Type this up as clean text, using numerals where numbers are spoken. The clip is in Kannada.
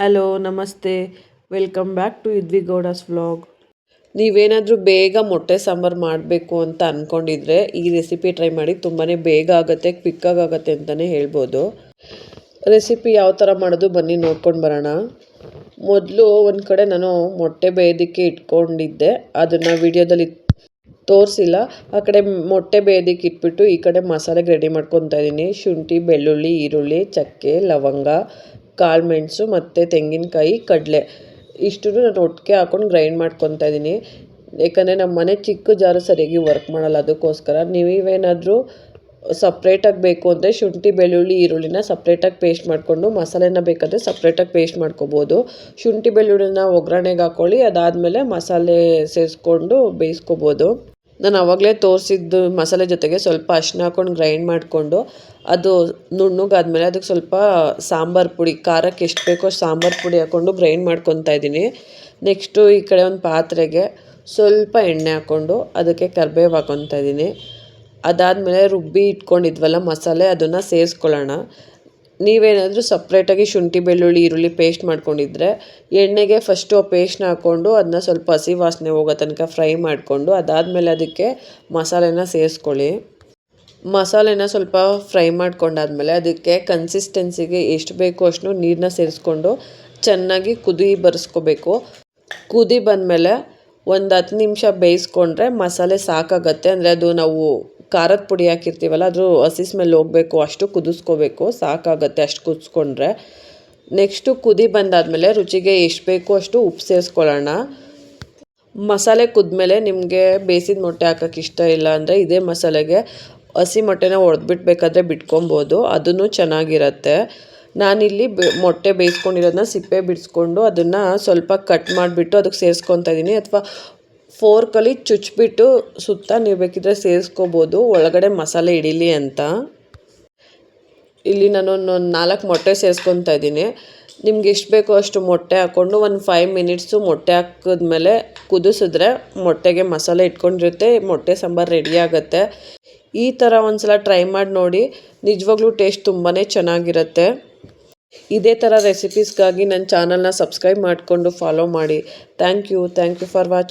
ಹಲೋ ನಮಸ್ತೆ, ವೆಲ್ಕಮ್ ಬ್ಯಾಕ್ ಟು ಇದ್ವಿ ಗೌಡಾಸ್ ವ್ಲಾಗ್. ನೀವೇನಾದರೂ ಬೇಗ ಮೊಟ್ಟೆ ಸಾಂಬಾರು ಮಾಡಬೇಕು ಅಂತ ಅಂದ್ಕೊಂಡಿದ್ರೆ ಈ ರೆಸಿಪಿ ಟ್ರೈ ಮಾಡಿ. ತುಂಬಾ ಬೇಗ ಆಗುತ್ತೆ, ಕ್ವಿಕ್ಕಾಗಿ ಆಗುತ್ತೆ ಅಂತಲೇ ಹೇಳ್ಬೋದು. ರೆಸಿಪಿ ಯಾವ ಥರ ಮಾಡೋದು ಬನ್ನಿ ನೋಡ್ಕೊಂಡು ಬರೋಣ. ಮೊದಲು ಒಂದು ಕಡೆ ನಾನು ಮೊಟ್ಟೆ ಬೇಯೋದಕ್ಕೆ ಇಟ್ಕೊಂಡಿದ್ದೆ, ಅದನ್ನು ವಿಡಿಯೋದಲ್ಲಿ ತೋರಿಸಿಲ್ಲ. ಆ ಕಡೆ ಮೊಟ್ಟೆ ಬೇಯೋದಕ್ಕೆ ಇಟ್ಬಿಟ್ಟು ಈ ಕಡೆ ಮಸಾಲೆಗೆ ರೆಡಿ ಮಾಡ್ಕೊತಾ ಇದ್ದೀನಿ. ಶುಂಠಿ, ಬೆಳ್ಳುಳ್ಳಿ, ಈರುಳ್ಳಿ, ಚಕ್ಕೆ, ಲವಂಗ, ಕಾಳು ಮೆಣಸು ಮತ್ತು ತೆಂಗಿನಕಾಯಿ, ಕಡಲೆ ಇಷ್ಟನ್ನು ನಾನು ಒಟ್ಟಿಗೆ ಹಾಕ್ಕೊಂಡು ಗ್ರೈಂಡ್ ಮಾಡ್ಕೊತಾ ಇದ್ದೀನಿ. ಯಾಕಂದರೆ ನಮ್ಮ ಮನೆ ಚಿಕ್ಕ ಜಾರು ಸರಿಯಾಗಿ ವರ್ಕ್ ಮಾಡಲ್ಲ, ಅದಕ್ಕೋಸ್ಕರ. ನೀವೇನಾದರೂ ಸಪ್ರೇಟಾಗಿ ಬೇಕು ಅಂದರೆ ಶುಂಠಿ, ಬೆಳ್ಳುಳ್ಳಿ, ಈರುಳ್ಳಿನ ಸಪ್ರೇಟಾಗಿ ಪೇಸ್ಟ್ ಮಾಡಿಕೊಂಡು ಮಸಾಲೆನ ಬೇಕಾದರೆ ಸಪ್ರೇಟಾಗಿ ಪೇಸ್ಟ್ ಮಾಡ್ಕೊಬೋದು. ಶುಂಠಿ ಬೆಳ್ಳುಳ್ಳಿನ ಒಗ್ಗರಣೆಗೆ ಹಾಕ್ಕೊಳ್ಳಿ, ಅದಾದಮೇಲೆ ಮಸಾಲೆ ಸೇರಿಸ್ಕೊಂಡು ಬೇಯಿಸ್ಕೊಬೋದು. ನಾನು ಆವಾಗಲೇ ತೋರಿಸಿದ್ದು ಮಸಾಲೆ ಜೊತೆಗೆ ಸ್ವಲ್ಪ ಅರಿಶಿನ ಹಾಕ್ಕೊಂಡು ಗ್ರೈಂಡ್ ಮಾಡಿಕೊಂಡು ಅದು ನುಣ್ಣಗಾದ್ಮೇಲೆ ಅದಕ್ಕೆ ಸ್ವಲ್ಪ ಸಾಂಬಾರು ಪುಡಿ, ಖಾರಕ್ಕೆ ಎಷ್ಟು ಬೇಕೋ ಸಾಂಬಾರು ಪುಡಿ ಹಾಕ್ಕೊಂಡು ಗ್ರೈಂಡ್ ಮಾಡ್ಕೊತಾ ಇದ್ದೀನಿ. ನೆಕ್ಸ್ಟು ಈ ಕಡೆ ಒಂದು ಪಾತ್ರೆಗೆ ಸ್ವಲ್ಪ ಎಣ್ಣೆ ಹಾಕ್ಕೊಂಡು ಅದಕ್ಕೆ ಕರಿಬೇವು ಹಾಕ್ಕೊತಾ ಇದ್ದೀನಿ. ಅದಾದಮೇಲೆ ರುಬ್ಬಿ ಇಟ್ಕೊಂಡಿದ್ವಲ್ಲ ಮಸಾಲೆ, ಅದನ್ನು ಸೇರಿಸ್ಕೊಳ್ಳೋಣ. ನೀವೇನಾದರೂ ಸಪ್ರೇಟಾಗಿ ಶುಂಠಿ, ಬೆಳ್ಳುಳ್ಳಿ, ಈರುಳ್ಳಿ ಪೇಸ್ಟ್ ಮಾಡ್ಕೊಂಡಿದ್ರೆ ಎಣ್ಣೆಗೆ ಫಸ್ಟು ಆ ಪೇಸ್ಟ್ನ ಹಾಕ್ಕೊಂಡು ಅದನ್ನ ಸ್ವಲ್ಪ ಹಸಿ ವಾಸನೆ ಹೋಗೋ ತನಕ ಫ್ರೈ ಮಾಡಿಕೊಂಡು ಅದಾದಮೇಲೆ ಅದಕ್ಕೆ ಮಸಾಲೆನ ಸೇರಿಸ್ಕೊಳ್ಳಿ. ಮಸಾಲೆನ ಸ್ವಲ್ಪ ಫ್ರೈ ಮಾಡ್ಕೊಂಡಾದ್ಮೇಲೆ ಅದಕ್ಕೆ ಕನ್ಸಿಸ್ಟೆನ್ಸಿಗೆ ಎಷ್ಟು ಬೇಕೋ ಅಷ್ಟು ನೀರನ್ನ ಸೇರಿಸ್ಕೊಂಡು ಚೆನ್ನಾಗಿ ಕುದಿ ಬರೆಸ್ಕೋಬೇಕು. ಕುದಿ ಬಂದಮೇಲೆ ಒಂದು 10 ನಿಮಿಷ ಬೇಯಿಸ್ಕೊಂಡ್ರೆ ಮಸಾಲೆ ಸಾಕಾಗತ್ತೆ. ಅಂದರೆ ಅದು ನಾವು ಖಾರದ ಪುಡಿ ಹಾಕಿರ್ತೀವಲ್ಲ, ಅದು ಹಸಿ ಸ್ಮೆಲ್ ಹೋಗಬೇಕು, ಅಷ್ಟು ಕುದಿಸ್ಕೋಬೇಕು, ಸಾಕಾಗತ್ತೆ ಅಷ್ಟು ಕುದಿಸ್ಕೊಂಡ್ರೆ. ನೆಕ್ಸ್ಟು ಕುದಿ ಬಂದಾದಮೇಲೆ ರುಚಿಗೆ ಎಷ್ಟು ಬೇಕೋ ಅಷ್ಟು ಉಪ್ಪು ಸೇರಿಸ್ಕೊಳ್ಳೋಣ. ಮಸಾಲೆ ಕುದ್ಮೇಲೆ ನಿಮಗೆ ಬೇಯಿಸಿದ ಮೊಟ್ಟೆ ಹಾಕೋಕ್ಕೆ ಇಷ್ಟ ಇಲ್ಲ ಅಂದರೆ ಇದೇ ಮಸಾಲೆಗೆ ಹಸಿ ಮೊಟ್ಟೆನ ಒಡೆದ್ಬಿಟ್ಟು ಬೇಕಾದರೆ ಬಿಟ್ಕೊಬೋದು, ಅದೂ ಚೆನ್ನಾಗಿರುತ್ತೆ. ನಾನಿಲ್ಲಿ ಮೊಟ್ಟೆ ಬೇಯಿಸ್ಕೊಂಡಿರೋದನ್ನ ಸಿಪ್ಪೆ ಬಿಡಿಸ್ಕೊಂಡು ಅದನ್ನು ಸ್ವಲ್ಪ ಕಟ್ ಮಾಡಿಬಿಟ್ಟು ಅದಕ್ಕೆ ಸೇರಿಸ್ಕೊತಾ ಇದ್ದೀನಿ. ಅಥವಾ ಫೋರ್ಕಲ್ಲಿ ಚುಚ್ಚಿಬಿಟ್ಟು ಸುತ್ತ ನೀವು ಬೇಕಿದ್ರೆ ಸೇರಿಸ್ಕೋಬೋದು, ಒಳಗಡೆ ಮಸಾಲೆ ಹಿಡೀಲಿ ಅಂತ. ಇಲ್ಲಿ ನಾನು ಒಂದು 4 ಮೊಟ್ಟೆ ಸೇರಿಸ್ಕೊತಾ ಇದ್ದೀನಿ. ನಿಮ್ಗೆ ಎಷ್ಟು ಬೇಕೋ ಅಷ್ಟು ಮೊಟ್ಟೆ ಹಾಕ್ಕೊಂಡು ಒಂದು 5 ಮಿನಿಟ್ಸು ಮೊಟ್ಟೆ ಹಾಕಿದ್ಮೇಲೆ ಕುದಿಸಿದ್ರೆ ಮೊಟ್ಟೆಗೆ ಮಸಾಲೆ ಇಟ್ಕೊಂಡಿರುತ್ತೆ, ಮೊಟ್ಟೆ ಸಾಂಬಾರು ರೆಡಿ ಆಗುತ್ತೆ. ಈ ಥರ ಒಂದು ಸಲ ಟ್ರೈ ಮಾಡಿ ನೋಡಿ, ನಿಜವಾಗ್ಲೂ ಟೇಸ್ಟ್ ತುಂಬಾ ಚೆನ್ನಾಗಿರುತ್ತೆ. ಇದೇ ಥರ ರೆಸಿಪೀಸ್ಗಾಗಿ ನನ್ನ ಚಾನಲ್ನ ಸಬ್ಸ್ಕ್ರೈಬ್ ಮಾಡಿಕೊಂಡು ಫಾಲೋ ಮಾಡಿ. Thank you for watching.